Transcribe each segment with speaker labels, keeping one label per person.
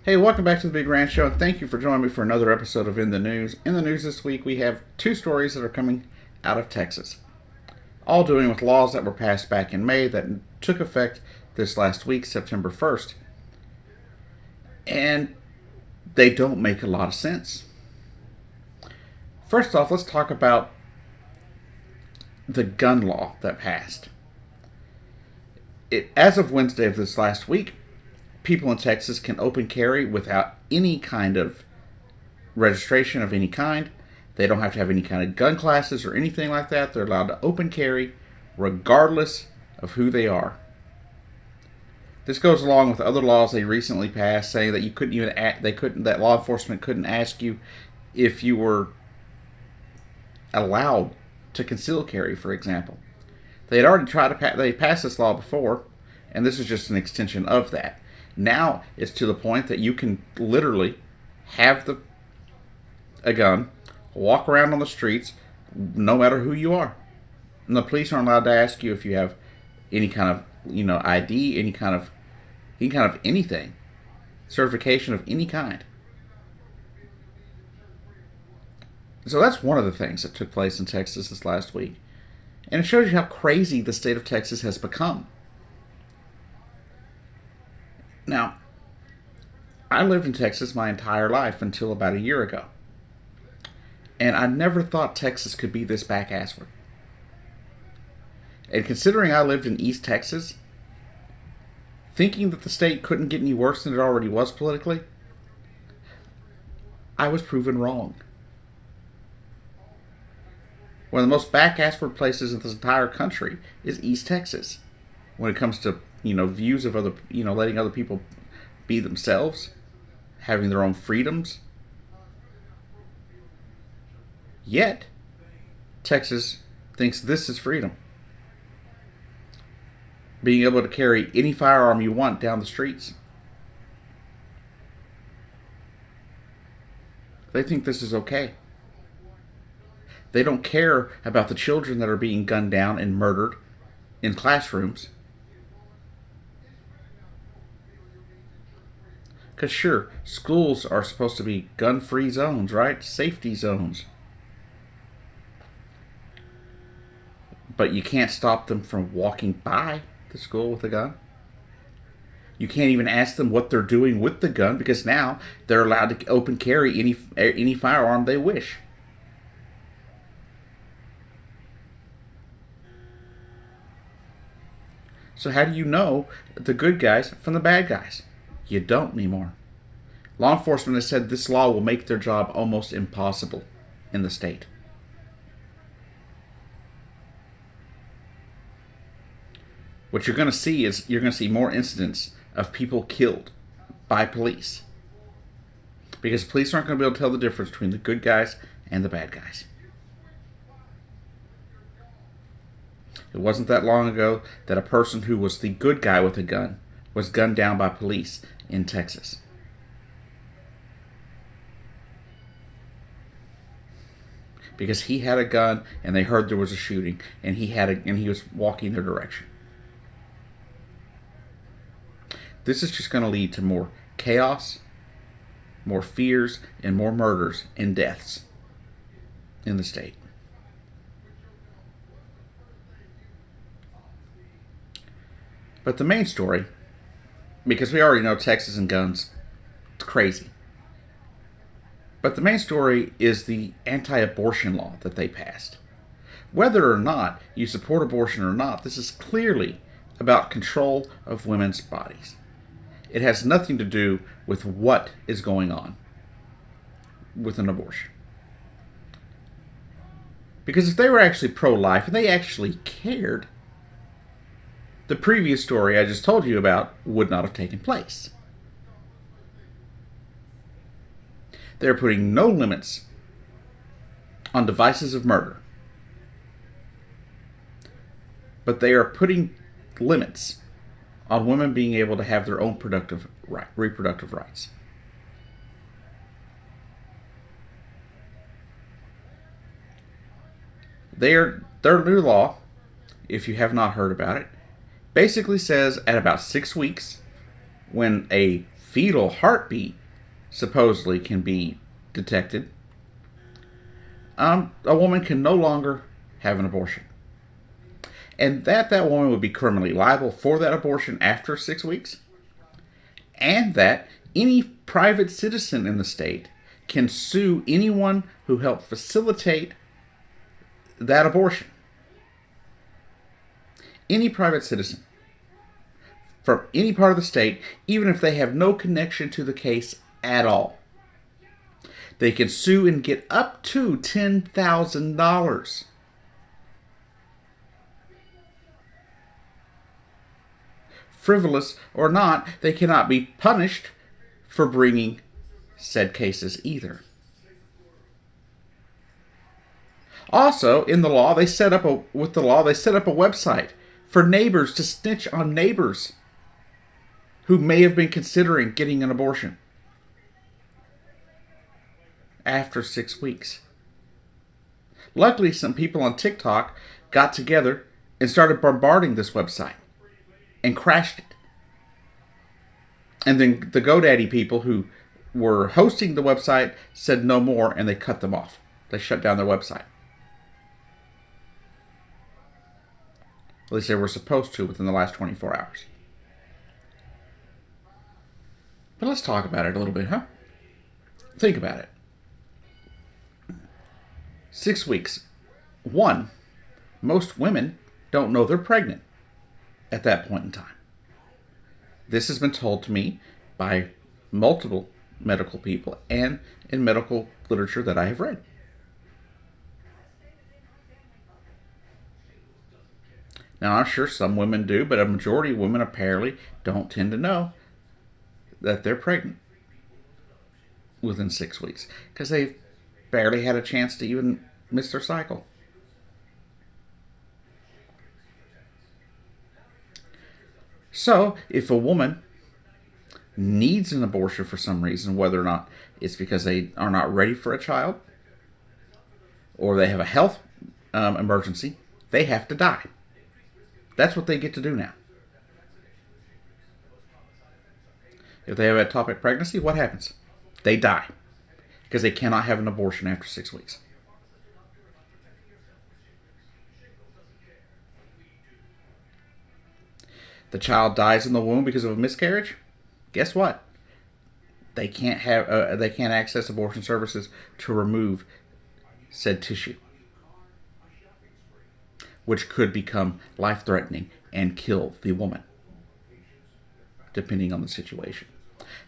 Speaker 1: Hey, welcome back to the Big Ranch Show, and thank you for joining me for another episode of In the News. In the news this week, we have two stories that are coming out of Texas, all dealing with laws that were passed back in May that took effect this last week, September 1st. And they don't make a lot of sense. First off, let's talk about the gun law that passed. As of Wednesday of this last week, people in Texas can open carry without any kind of registration of any kind. They don't have to have any kind of gun classes or anything like that. They're allowed to open carry regardless of who they are. This goes along with other laws they recently passed, saying that that law enforcement couldn't ask you if you were allowed to conceal carry, for example. They had already they passed this law before, and this is just an extension of that. Now it's to the point that you can literally have a gun, walk around on the streets, no matter who you are. And the police aren't allowed to ask you if you have any kind of, ID, any kind of anything, certification of any kind. So that's one of the things that took place in Texas this last week. And it shows you how crazy the state of Texas has become. Now, I lived in Texas my entire life until about a year ago. And I never thought Texas could be this backasswarf. And considering I lived in East Texas, thinking that the state couldn't get any worse than it already was politically, I was proven wrong. One of the most backasswarf places in this entire country is East Texas. When it comes to, views of other, letting other people be themselves, having their own freedoms. Yet, Texas thinks this is freedom. Being able to carry any firearm you want down the streets. They think this is okay. They don't care about the children that are being gunned down and murdered in classrooms. Because sure, schools are supposed to be gun-free zones, right? Safety zones. But you can't stop them from walking by the school with a gun. You can't even ask them what they're doing with the gun, because now they're allowed to open carry any firearm they wish. So how do you know the good guys from the bad guys? You don't anymore. Law enforcement has said this law will make their job almost impossible in the state. What you're going to see is more incidents of people killed by police. Because police aren't going to be able to tell the difference between the good guys and the bad guys. It wasn't that long ago that a person who was the good guy with a gun was gunned down by police in Texas. Because he had a gun and they heard there was a shooting, and he was walking their direction. This is just going to lead to more chaos, more fears, and more murders and deaths in the state. But the main story, because we already know Texas and guns, it's crazy. But the main story is the anti-abortion law that they passed. Whether or not you support abortion or not, this is clearly about control of women's bodies. It has nothing to do with what is going on with an abortion. Because if they were actually pro-life and they actually cared, the previous story I just told you about would not have taken place. They're putting no limits on devices of murder. But they are putting limits on women being able to have their own reproductive rights. Their new law, if you have not heard about it, basically says at about 6 weeks, when a fetal heartbeat supposedly can be detected, a woman can no longer have an abortion. And that woman would be criminally liable for that abortion after 6 weeks, and that any private citizen in the state can sue anyone who helped facilitate that abortion. Any private citizen from any part of the state, even if they have no connection to the case at all. They can sue and get up to $10,000. Frivolous or not, they cannot be punished for bringing said cases either. Also, in the law, they set up a website for neighbors to snitch on neighbors who may have been considering getting an abortion after 6 weeks. Luckily, some people on TikTok got together and started bombarding this website and crashed it. And then the GoDaddy people who were hosting the website said no more, and they cut them off. They shut down their website. At least they were supposed to within the last 24 hours. But let's talk about it a little bit, huh? Think about it. 6 weeks. One, most women don't know they're pregnant at that point in time. This has been told to me by multiple medical people and in medical literature that I have read. Now, I'm sure some women do, but a majority of women apparently don't tend to know that they're pregnant within 6 weeks because they've barely had a chance to even miss their cycle. So, if a woman needs an abortion for some reason, whether or not it's because they are not ready for a child or they have a health emergency, they have to die. That's what they get to do now. If they have an ectopic pregnancy, what happens? They die because they cannot have an abortion after 6 weeks. The child dies in the womb because of a miscarriage. Guess what? They can't access abortion services to remove said tissue, which could become life-threatening and kill the woman, depending on the situation.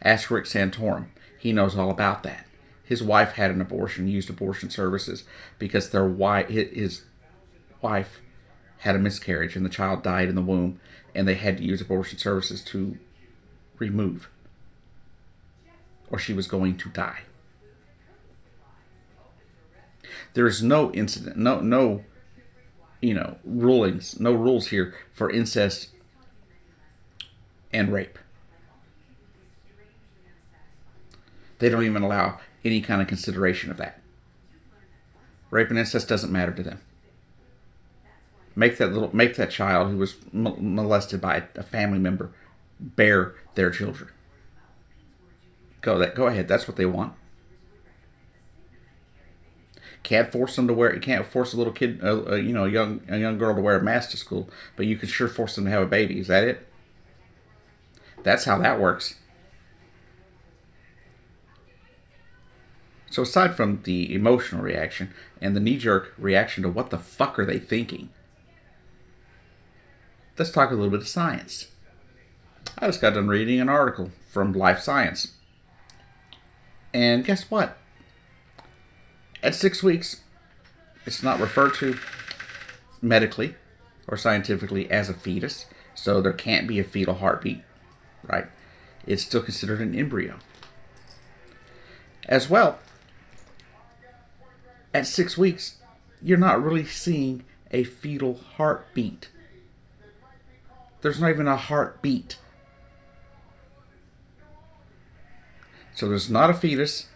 Speaker 1: Ask Rick Santorum. He knows all about that. His wife had an abortion, used abortion services because his wife had a miscarriage and the child died in the womb, and they had to use abortion services to remove, or she was going to die. There is no incident, no rulings, no rules here for incest and rape. They don't even allow any kind of consideration of that. Rape and incest doesn't matter to them. Make that child who was molested by a family member bear their children. Go ahead. That's what they want. Can't force them to wear. You can't force a little kid, a young girl to wear a mask to school, but you can sure force them to have a baby. Is that it? That's how that works. So aside from the emotional reaction and the knee-jerk reaction to what the fuck are they thinking, let's talk a little bit of science. I just got done reading an article from Life Science. And guess what? At 6 weeks, it's not referred to medically or scientifically as a fetus, so there can't be a fetal heartbeat, right? It's still considered an embryo. As well, at 6 weeks, you're not really seeing a fetal heartbeat. There's not even a heartbeat. So there's not a fetus.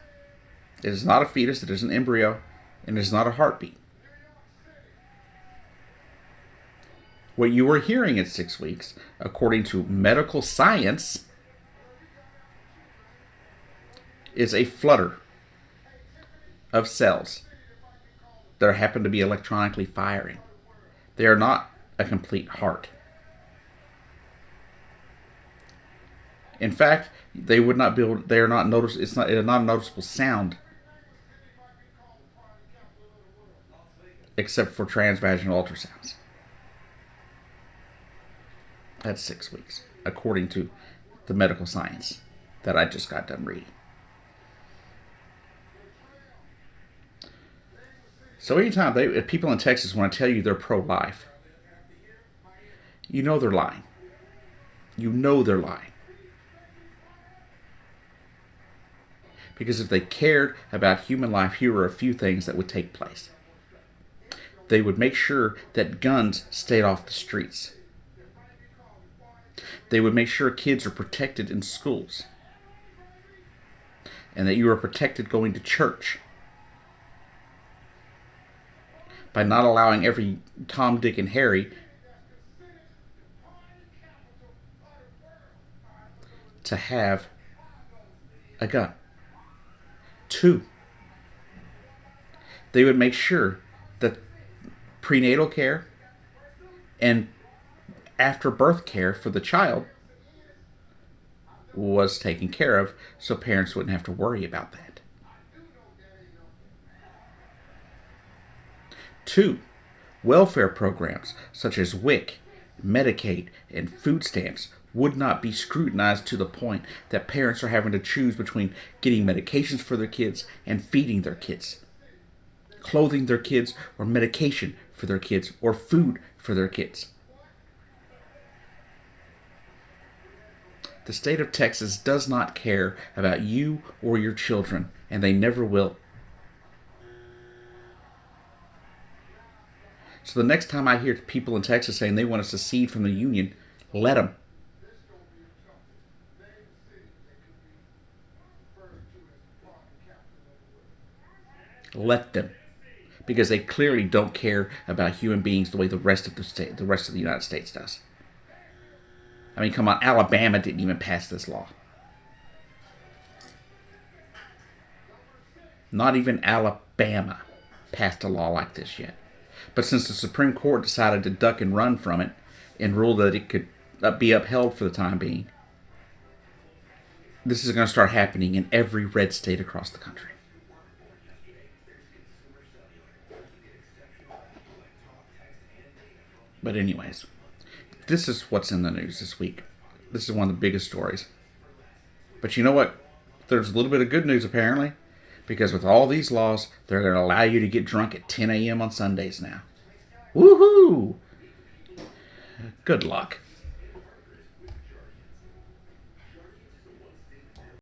Speaker 1: It is not a fetus. It is an embryo. And it is not a heartbeat. What you were hearing at 6 weeks, according to medical science, is a flutter of cells that happen to be electronically firing. They are not a complete heart. In fact, they would not build. They are not notice. It's not a noticeable sound, except for transvaginal ultrasounds. That's 6 weeks, according to the medical science that I just got done reading. So anytime people in Texas want to tell you they're pro-life, you know they're lying. You know they're lying. Because if they cared about human life, here are a few things that would take place. They would make sure that guns stayed off the streets. They would make sure kids are protected in schools. And that you are protected going to church. By not allowing every Tom, Dick, and Harry to have a gun. 2, they would make sure that prenatal care and after birth care for the child was taken care of so parents wouldn't have to worry about that. 2, welfare programs such as WIC, Medicaid, and food stamps would not be scrutinized to the point that parents are having to choose between getting medications for their kids and feeding their kids, clothing their kids, or medication for their kids, or food for their kids. The state of Texas does not care about you or your children, and they never will. So the next time I hear people in Texas saying they want to secede from the Union, let them. Let them, because they clearly don't care about human beings the way the rest of the United States does. I mean, come on, Alabama didn't even pass this law. Not even Alabama passed a law like this yet. But since the Supreme Court decided to duck and run from it and ruled that it could be upheld for the time being, this is going to start happening in every red state across the country. But anyways, this is what's in the news this week. This is one of the biggest stories. But you know what? There's a little bit of good news apparently. Because with all these laws, they're going to allow you to get drunk at 10 a.m. on Sundays now. Woohoo! Good luck.